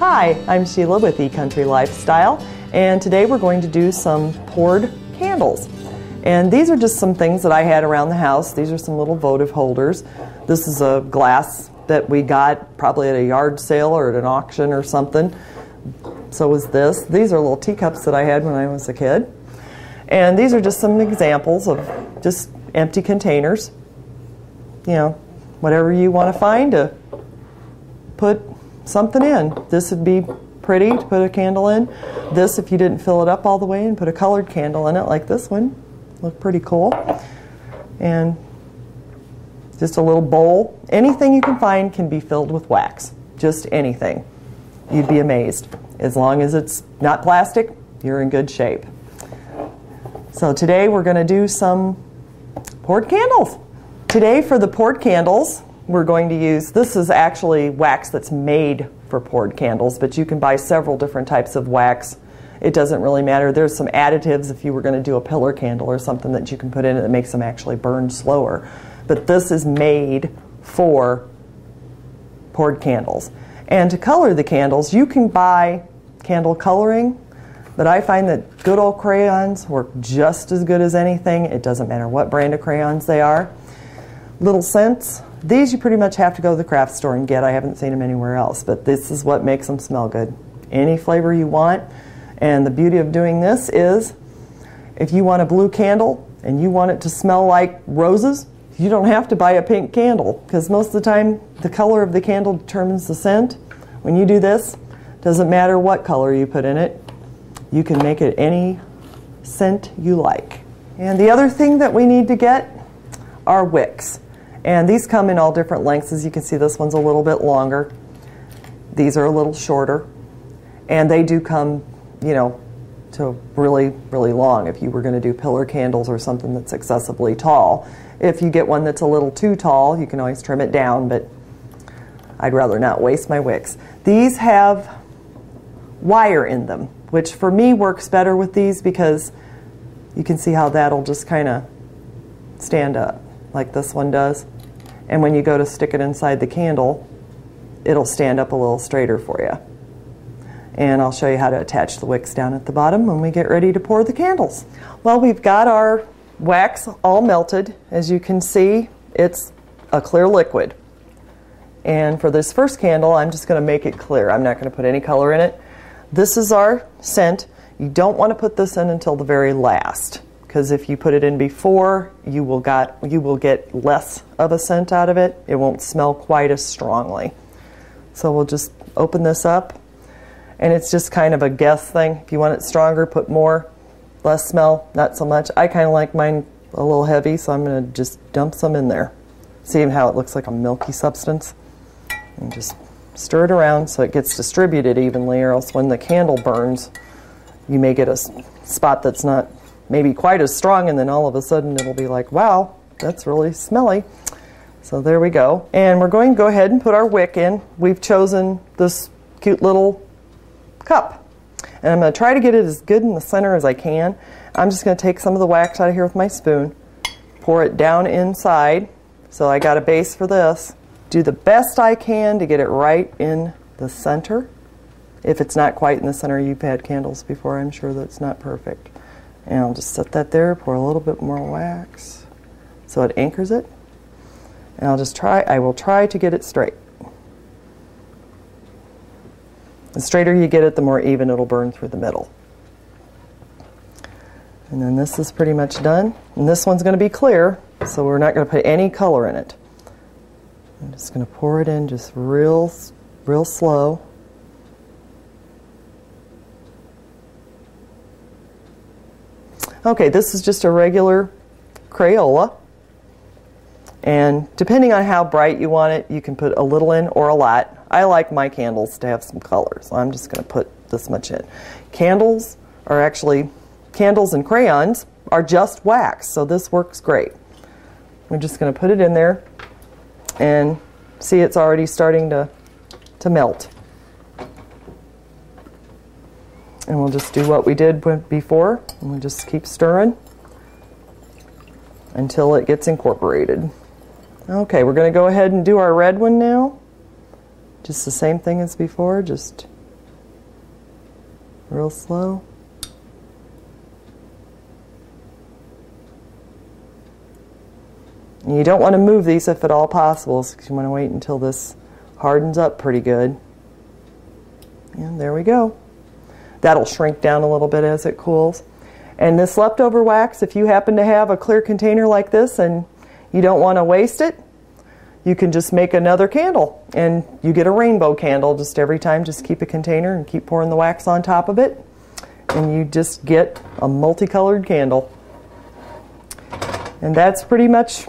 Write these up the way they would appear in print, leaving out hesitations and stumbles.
Hi, I'm Sheila with eCountry Lifestyle, and today we're going to do some poured candles. And these are just some things that I had around the house. These are some little votive holders. This is a glass that we got probably at a yard sale or at an auction or something. So is this. These are little teacups that I had when I was a kid. And these are just some examples of just empty containers. You know, whatever you want to find to put something in. This would be pretty to put a candle in. This, if you didn't fill it up all the way and put a colored candle in it like this one, look pretty cool. And just a little bowl. Anything you can find can be filled with wax. Just anything. You'd be amazed. As long as it's not plastic, you're in good shape. So today we're going to do some poured candles. Today for the poured candles, we're going to use, this is actually wax that's made for poured candles, but you can buy several different types of wax. It doesn't really matter. There's some additives if you were going to do a pillar candle or something that you can put in it that makes them actually burn slower. But this is made for poured candles. And to color the candles, you can buy candle coloring, but I find that good old crayons work just as good as anything. It doesn't matter what brand of crayons they are. Little scents. These you pretty much have to go to the craft store and get. I haven't seen them anywhere else, but this is what makes them smell good. Any flavor you want. And the beauty of doing this is if you want a blue candle and you want it to smell like roses, you don't have to buy a pink candle, because most of the time the color of the candle determines the scent. When you do this, doesn't matter what color you put in it, you can make it any scent you like. And the other thing that we need to get are wicks. And these come in all different lengths. As you can see, this one's a little bit longer. These are a little shorter. And they do come, you know, to really, really long if you were going to do pillar candles or something that's excessively tall. If you get one that's a little too tall, you can always trim it down, but I'd rather not waste my wicks. These have wire in them, which for me works better with these because you can see how that'll just kind of stand up like this one does. And when you go to stick it inside the candle, it'll stand up a little straighter for you. And I'll show you how to attach the wicks down at the bottom when we get ready to pour the candles. Well, we've got our wax all melted. As you can see, it's a clear liquid. And for this first candle, I'm just going to make it clear. I'm not going to put any color in it. This is our scent. You don't want to put this in until the very last, because if you put it in before, you will get less of a scent out of it. It won't smell quite as strongly. So we'll just open this up. And it's just kind of a guess thing. If you want it stronger, put more. Less smell, not so much. I kind of like mine a little heavy, so I'm going to just dump some in there. See how it looks like a milky substance? And just stir it around so it gets distributed evenly, or else when the candle burns, you may get a spot that's not maybe quite as strong, and then all of a sudden it'll be like, wow, that's really smelly. So there we go. And we're going to go ahead and put our wick in. We've chosen this cute little cup. And I'm going to try to get it as good in the center as I can. I'm just going to take some of the wax out of here with my spoon, pour it down inside. So I got a base for this. Do the best I can to get it right in the center. If it's not quite in the center, you've had candles before, I'm sure that's not perfect. And I'll just set that there, pour a little bit more wax so it anchors it. And I will try to get it straight. The straighter you get it, the more even it'll burn through the middle. And then this is pretty much done. And this one's going to be clear, so we're not going to put any color in it. I'm just going to pour it in just real slow. Okay, this is just a regular Crayola. And depending on how bright you want it, you can put a little in or a lot. I like my candles to have some color, so I'm just going to put this much in. Candles and crayons are just wax, so this works great. We're just going to put it in there, and see it's already starting to melt. And we'll just do what we did before, and we'll just keep stirring until it gets incorporated. Okay, we're going to go ahead and do our red one now. Just the same thing as before, just Real slow. And you don't want to move these if at all possible, because you want to wait until this hardens up pretty good. And there we go. That'll shrink down a little bit as it cools. And this leftover wax, if you happen to have a clear container like this and you don't want to waste it, you can just make another candle, and you get a rainbow candle just every time. Just keep a container and keep pouring the wax on top of it, and you just get a multicolored candle. And that's pretty much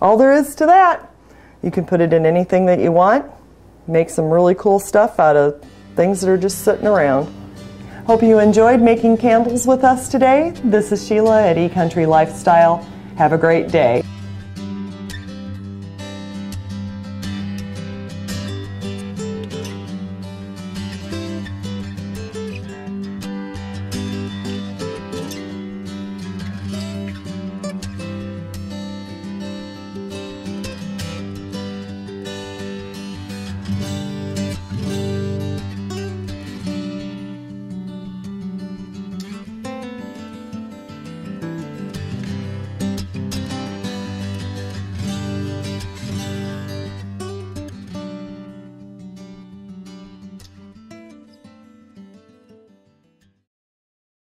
all there is to that. You can put it in anything that you want, make some really cool stuff out of things that are just sitting around. Hope you enjoyed making candles with us today. This is Sheila at eCountry Lifestyle. Have a great day.